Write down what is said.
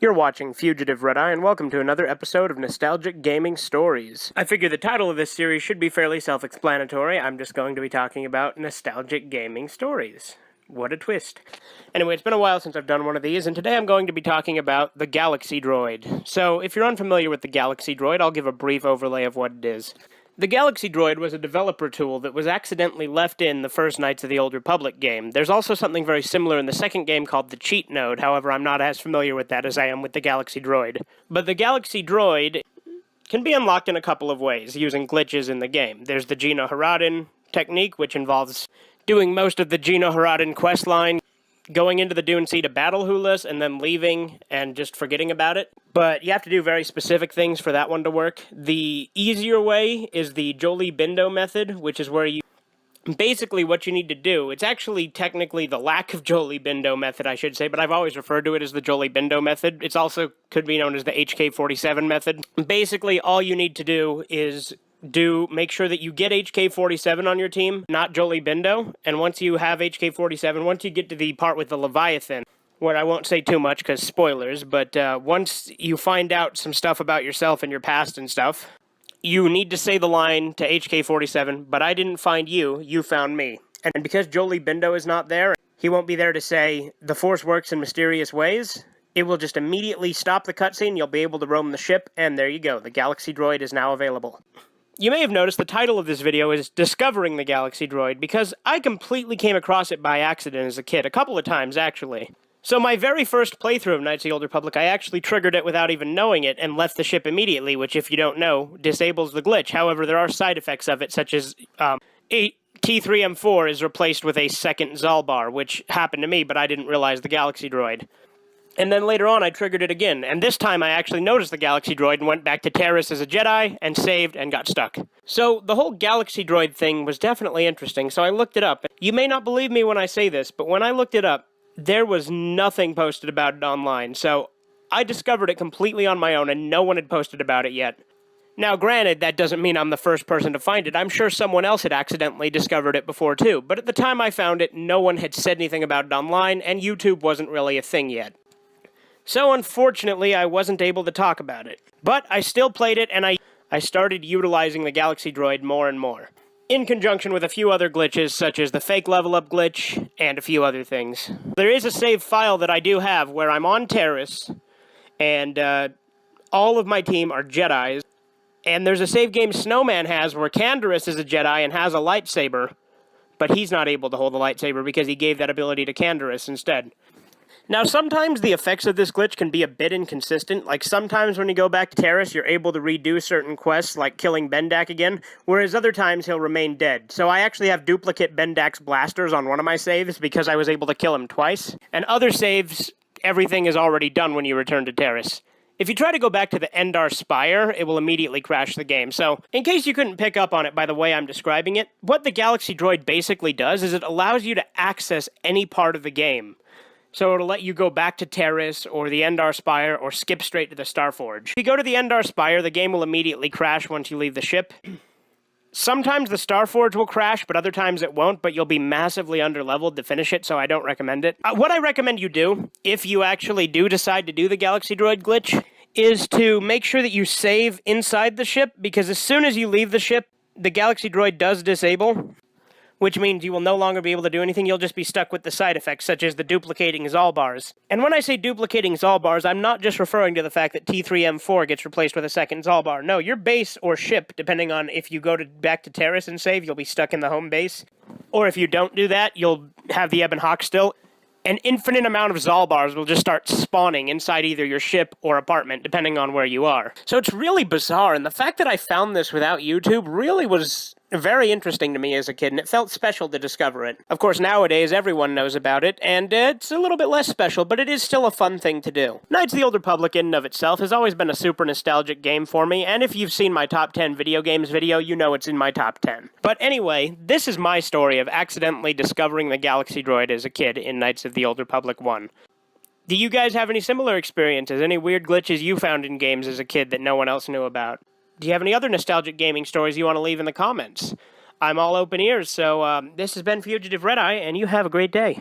You're watching Fugitive Red-Eye, and welcome to another episode of Nostalgic Gaming Stories. I figure the title of this series should be fairly self-explanatory. I'm just going to be talking about nostalgic gaming stories. What a twist. Anyway, it's been a while since I've done one of these, and today I'm going to be talking about the Galaxy Droid. So, if you're unfamiliar with the Galaxy Droid, I'll give a brief overlay of what it is. The Galaxy Droid was a developer tool that was accidentally left in the first Knights of the Old Republic game. There's also something very similar in the second game called the Cheat Node, however I'm not as familiar with that as I am with the Galaxy Droid. But the Galaxy Droid can be unlocked in a couple of ways, using glitches in the game. There's the Gino Haradin technique, which involves doing most of the Gino Haradin questline, going into the Dune Sea to battle Hulas, and then leaving and just forgetting about it. But you have to do very specific things for that one to work. The easier way is the Jolie Bindo method, which is where you... Basically, what you need to do, it's actually technically the lack of Jolie Bindo method, I should say, but I've always referred to it as the Jolie Bindo method. It's also could be known as the HK47 method. Basically, all you need to do is make sure that you get HK47 on your team, not Jolie Bindo, and once you have HK47, once you get to the part with the Leviathan, where I won't say too much because spoilers, but once you find out some stuff about yourself and your past and stuff, you need to say the line to HK47, but I didn't find you, you found me. And because Jolie Bindo is not there, he won't be there to say, the Force works in mysterious ways. It will just immediately stop the cutscene, you'll be able to roam the ship, and there you go, the Galaxy Droid is now available. You may have noticed the title of this video is Discovering the Galaxy Droid, because I completely came across it by accident as a kid, a couple of times actually. So my very first playthrough of Knights of the Old Republic, I actually triggered it without even knowing it, and left the ship immediately, which if you don't know, disables the glitch. However, there are side effects of it, such as T3M4 is replaced with a second Zalbar, which happened to me, but I didn't realize the Galaxy Droid. And then later on, I triggered it again, and this time I actually noticed the Galaxy Droid and went back to Terrace as a Jedi, and saved, and got stuck. So, the whole Galaxy Droid thing was definitely interesting, so I looked it up. You may not believe me when I say this, but when I looked it up, there was nothing posted about it online, so I discovered it completely on my own, and no one had posted about it yet. Now, granted, that doesn't mean I'm the first person to find it. I'm sure someone else had accidentally discovered it before, too. But at the time I found it, no one had said anything about it online, and YouTube wasn't really a thing yet. So, unfortunately, I wasn't able to talk about it. But I still played it, and I started utilizing the Galaxy Droid more and more, in conjunction with a few other glitches, such as the fake level up glitch, and a few other things. There is a save file that I do have where I'm on Terrace, and all of my team are Jedis, and there's a save game Snowman has where Canderous is a Jedi and has a lightsaber, but he's not able to hold a lightsaber because he gave that ability to Canderous instead. Now, sometimes the effects of this glitch can be a bit inconsistent. Like, sometimes when you go back to Terrace, you're able to redo certain quests, like killing Bendak again, whereas other times he'll remain dead. So I actually have duplicate Bendak's blasters on one of my saves because I was able to kill him twice. And other saves, everything is already done when you return to Terrace. If you try to go back to the Endar Spire, it will immediately crash the game. So, in case you couldn't pick up on it by the way I'm describing it, what the Galaxy Droid basically does is it allows you to access any part of the game. So it'll let you go back to Terrace, or the Endar Spire, or skip straight to the Starforge. If you go to the Endar Spire, the game will immediately crash once you leave the ship. Sometimes the Starforge will crash, but other times it won't, but you'll be massively underleveled to finish it, so I don't recommend it. What I recommend you do, if you actually do decide to do the Galaxy Droid glitch, is to make sure that you save inside the ship, because as soon as you leave the ship, the Galaxy Droid does disable, which means you will no longer be able to do anything, you'll just be stuck with the side effects, such as the duplicating Zalbars. And when I say duplicating Zalbars, I'm not just referring to the fact that T3M4 gets replaced with a second Zalbar. No, your base or ship, depending on if you go back to Terrace and save, you'll be stuck in the home base. Or if you don't do that, you'll have the Ebon Hawk still. An infinite amount of Zalbars will just start spawning inside either your ship or apartment, depending on where you are. So it's really bizarre, and the fact that I found this without YouTube really was very interesting to me as a kid, and it felt special to discover it. Of course, nowadays, everyone knows about it, and it's a little bit less special, but it is still a fun thing to do. Knights of the Old Republic in and of itself has always been a super nostalgic game for me, and if you've seen my top 10 video games video, you know it's in my top 10. But anyway, this is my story of accidentally discovering the Galaxy Droid as a kid in Knights of the Old Republic 1. Do you guys have any similar experiences? Any weird glitches you found in games as a kid that no one else knew about? Do you have any other nostalgic gaming stories you want to leave in the comments? I'm all open ears, so this has been Fugitive Red-Eye, and you have a great day.